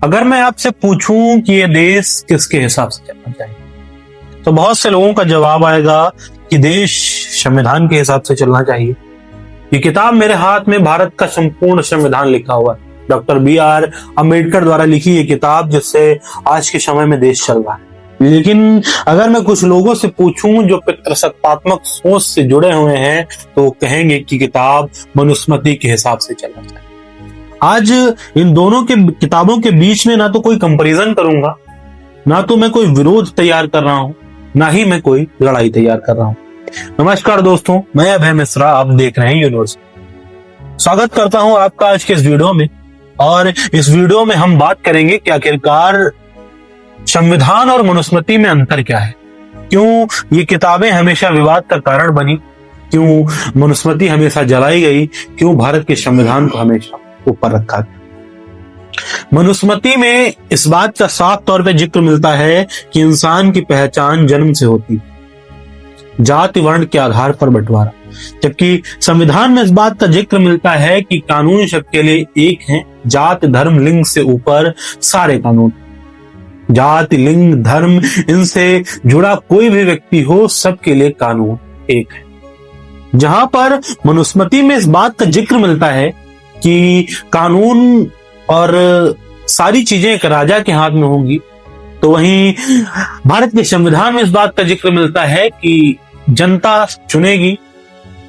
अगर मैं आपसे पूछूं कि ये देश किसके हिसाब से चलना चाहिए, तो बहुत से लोगों का जवाब आएगा कि देश संविधान के हिसाब से चलना चाहिए। ये किताब मेरे हाथ में भारत का संपूर्ण संविधान लिखा हुआ है। Doctor B R. अम्बेडकर द्वारा लिखी ये किताब, जिससे आज के समय में देश चल रहा है। लेकिन अगर मैं कुछ लोगों से पूछूं जो पितृसत्तात्मक सोच से जुड़े हुए हैं, तो कहेंगे कि किताब मनुस्मृति के हिसाब से चलना चाहिए। आज इन दोनों के किताबों के बीच में ना तो कोई कंपैरिजन करूंगा, ना तो मैं कोई विरोध तैयार कर रहा हूं, ना ही मैं कोई लड़ाई तैयार कर रहा हूं। नमस्कार दोस्तों, मैं अभय मिश्रा, आप देख रहे हैं यूनिवर्सिटी। स्वागत करता हूं आपका आज के इस वीडियो में। और इस वीडियो में हम बात करेंगे कि आखिरकार संविधान और मनुस्मृति में अंतर क्या है, क्यों ये किताबें हमेशा विवाद का कारण बनी, क्यों मनुस्मृति हमेशा जलाई गई, क्यों भारत के संविधान को हमेशा ऊपर रखा गया। मनुस्मृति में इस बात का साफ तौर पे जिक्र मिलता है कि इंसान की पहचान जन्म से होती, जाति वर्ण के आधार पर बंटवारा, जबकि संविधान में इस बात का जिक्र मिलता है कि कानून सबके लिए एक है। जाति धर्म लिंग से ऊपर सारे कानून, जाति लिंग धर्म इनसे जुड़ा कोई भी व्यक्ति हो, सबके लिए कानून एक है। जहां पर मनुस्मृति में इस बात का जिक्र मिलता है कि कानून और सारी चीजें एक राजा के हाथ में होंगी, तो वहीं भारत के संविधान में इस बात का जिक्र मिलता है कि जनता चुनेगी।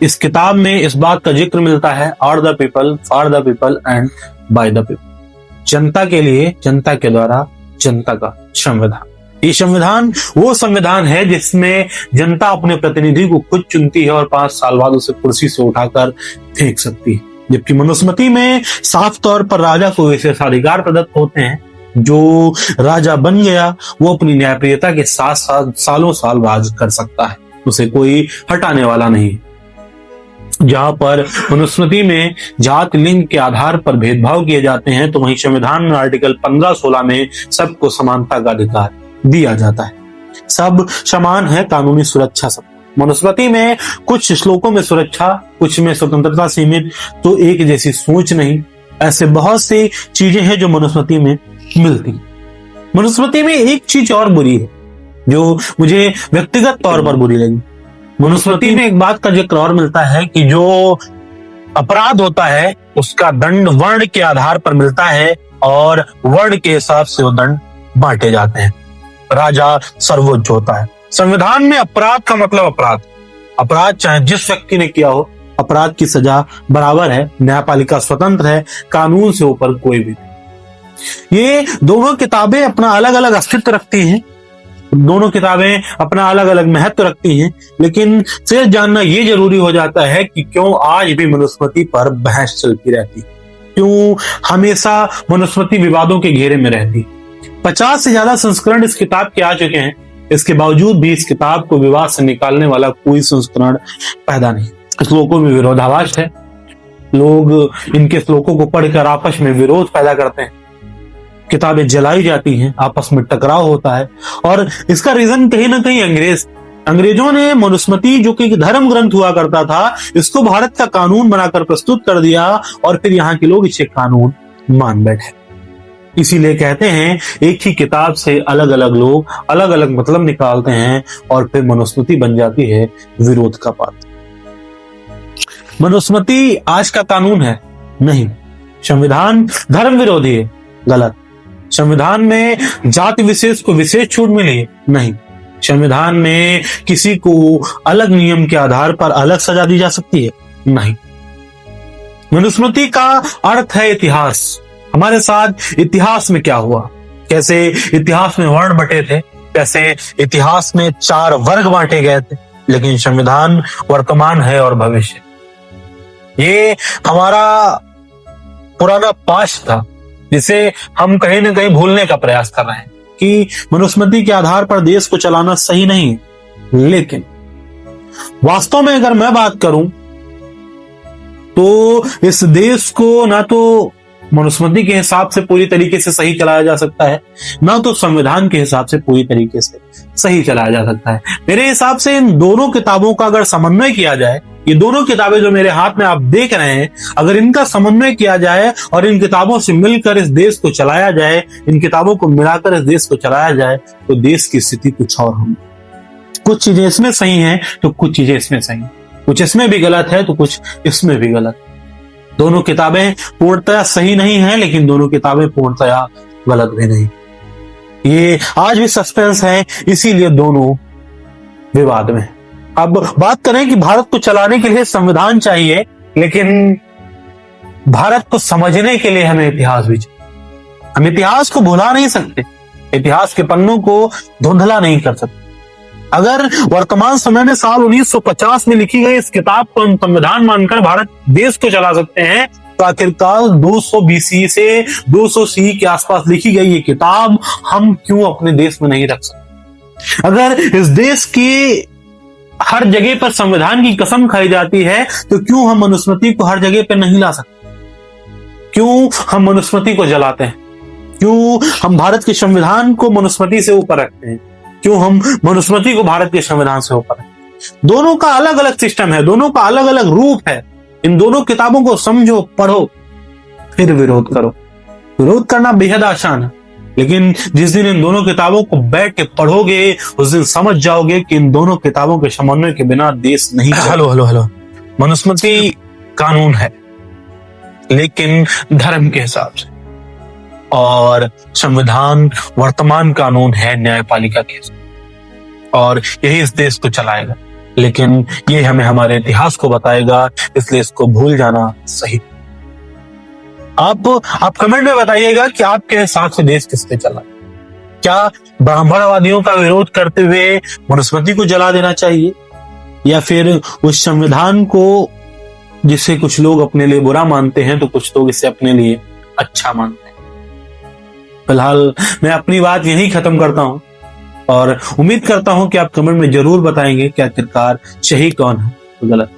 इस किताब में इस बात का जिक्र मिलता है, of the people, for the people and by the people. जनता के लिए, जनता के द्वारा, जनता का संविधान। ये संविधान वो संविधान है जिसमें जनता अपने प्रतिनिधि को खुद चुनती है और 5 साल बाद उसे कुर्सी से उठाकर फेंक सकती है। जबकि मनुस्मृति में साफ तौर पर राजा को विशेषाधिकार प्रदत्त होते हैं। जो राजा बन गया वो अपनी न्यायप्रियता के साथ साथ सालों साल राज कर सकता है, उसे कोई हटाने वाला नहीं। जहां पर मनुस्मृति में जाति लिंग के आधार पर भेदभाव किए जाते हैं, तो वहीं संविधान में आर्टिकल 15-16 में सबको समानता का अधिकार दिया जाता है। सब समान है, कानूनी सुरक्षा सब। मनुस्मृति में कुछ श्लोकों में सुरक्षा, कुछ में स्वतंत्रता सीमित, तो एक जैसी सोच नहीं। ऐसे बहुत सी चीजें हैं जो मनुस्मृति में मिलती। मनुस्मृति में एक चीज और बुरी है जो मुझे व्यक्तिगत तौर पर बुरी लगी। मनुस्मृति में एक बात का जिक्र और मिलता है कि जो अपराध होता है उसका दंड वर्ण के आधार पर मिलता है और वर्ण के हिसाब से वो दंड बांटे जाते हैं। राजा सर्वोच्च होता है। संविधान में अपराध का मतलब अपराध चाहे जिस व्यक्ति ने किया हो, अपराध की सजा बराबर है। न्यायपालिका स्वतंत्र है, कानून से ऊपर कोई भी नहीं। ये दोनों किताबें अपना अलग अलग अस्तित्व रखती हैं, दोनों किताबें अपना अलग अलग महत्व रखती हैं, लेकिन फिर जानना ये जरूरी हो जाता है कि क्यों आज भी मनुस्मृति पर बहस चलती रहती, क्यों हमेशा मनुस्मृति विवादों के घेरे में रहती। 50 से ज्यादा संस्करण इस किताब के आ चुके हैं, इसके बावजूद भी इस किताब को विवाद से निकालने वाला कोई संस्करण पैदा नहीं। श्लोकों में विरोधाभास है, लोग इनके श्लोकों को पढ़कर आपस में विरोध पैदा करते हैं, किताबें जलाई जाती हैं, आपस में टकराव होता है। और इसका रीजन कहीं ना कहीं अंग्रेजों ने मनुस्मृति, जो कि धर्म ग्रंथ हुआ करता था, इसको भारत का कानून बनाकर प्रस्तुत कर दिया और फिर यहाँ के लोग इसे कानून मान बैठे। इसीलिए कहते हैं एक ही किताब से अलग अलग लोग अलग अलग मतलब निकालते हैं और फिर मनुस्मृति बन जाती है विरोध का पात्र। मनुस्मृति आज का कानून है नहीं। संविधान धर्म विरोधी है, गलत। संविधान में जाति विशेष को विशेष छूट मिली है, नहीं। संविधान में किसी को अलग नियम के आधार पर अलग सजा दी जा सकती है, नहीं। मनुस्मृति का अर्थ है इतिहास। हमारे साथ इतिहास में क्या हुआ, कैसे इतिहास में वर्ण बटे थे, कैसे इतिहास में 4 वर्ग बांटे गए थे, लेकिन संविधान वर्तमान है और भविष्य। ये हमारा पुराना पास्ट था जिसे हम कहीं ना कहीं भूलने का प्रयास कर रहे हैं कि मनुस्मृति के आधार पर देश को चलाना सही नहीं है। लेकिन वास्तव में अगर मैं बात करूं तो इस देश को ना तो मनुस्मृति के हिसाब से पूरी तरीके से सही चलाया जा सकता है, ना तो संविधान के हिसाब से पूरी तरीके से सही चलाया जा सकता है। मेरे हिसाब से इन दोनों किताबों का अगर समन्वय किया जाए, ये दोनों किताबें जो मेरे हाथ में आप देख रहे हैं, अगर इनका समन्वय किया जाए और इन किताबों से मिलकर इस देश को चलाया जाए, इन किताबों को मिलाकर इस देश को चलाया जाए, तो देश की स्थिति कुछ और होगी। कुछ चीजें इसमें सही हैं तो कुछ चीजें इसमें सही हैं, कुछ इसमें भी गलत है तो कुछ इसमें भी गलत। दोनों किताबें पूर्णतया सही नहीं है, लेकिन दोनों किताबें पूर्णतया गलत भी नहीं। ये आज भी सस्पेंस है, इसीलिए दोनों विवाद में। अब बात करें कि भारत को चलाने के लिए संविधान चाहिए, लेकिन भारत को समझने के लिए हमें इतिहास भी चाहिए। हम इतिहास को भुला नहीं सकते, इतिहास के पन्नों को धुंधला नहीं कर सकते। अगर वर्तमान समय में साल 1950 में लिखी गई इस किताब को हम संविधान मानकर भारत देश को चला सकते हैं, तो आखिरकार 200 BC से 200 CE के आसपास लिखी गई ये किताब हम क्यों अपने देश में नहीं रख सकते? अगर इस देश की हर जगह पर संविधान की कसम खाई जाती है, तो क्यों हम मनुस्मृति को हर जगह पर नहीं ला सकते? क्यों हम मनुस्मृति को जलाते हैं? क्यों हम भारत के संविधान को मनुस्मृति से ऊपर रखते हैं? क्यों हम मनुस्मृति को भारत के संविधान से ऊपर रखते हैं? दोनों का अलग अलग सिस्टम है, दोनों का अलग अलग रूप है। इन दोनों किताबों को समझो, पढ़ो, फिर विरोध करो। विरोध करना बेहद आसान है, लेकिन जिस दिन इन दोनों किताबों को बैठ के पढ़ोगे, उस दिन समझ जाओगे कि इन दोनों किताबों के समन्वय के बिना देश नहीं। हेलो, मनुस्मृति कानून है, लेकिन धर्म के हिसाब से, और संविधान वर्तमान कानून है न्यायपालिका के हिसाब, और यही इस देश को चलाएगा। लेकिन ये हमें हमारे इतिहास को बताएगा, इसलिए इसको भूल जाना सही। आप कमेंट में बताइएगा कि आपके हिसाब से देश किस पे चला। क्या ब्राह्मणवादियों का विरोध करते हुए मनुस्मृति को जला देना चाहिए, या फिर उस संविधान को जिसे कुछ लोग अपने लिए बुरा मानते हैं तो कुछ लोग इसे अपने लिए अच्छा मानते हैं? फिलहाल मैं अपनी बात यहीं खत्म करता हूं और उम्मीद करता हूं कि आप कमेंट में जरूर बताएंगे कि आखिरकार सही कौन है, गलत।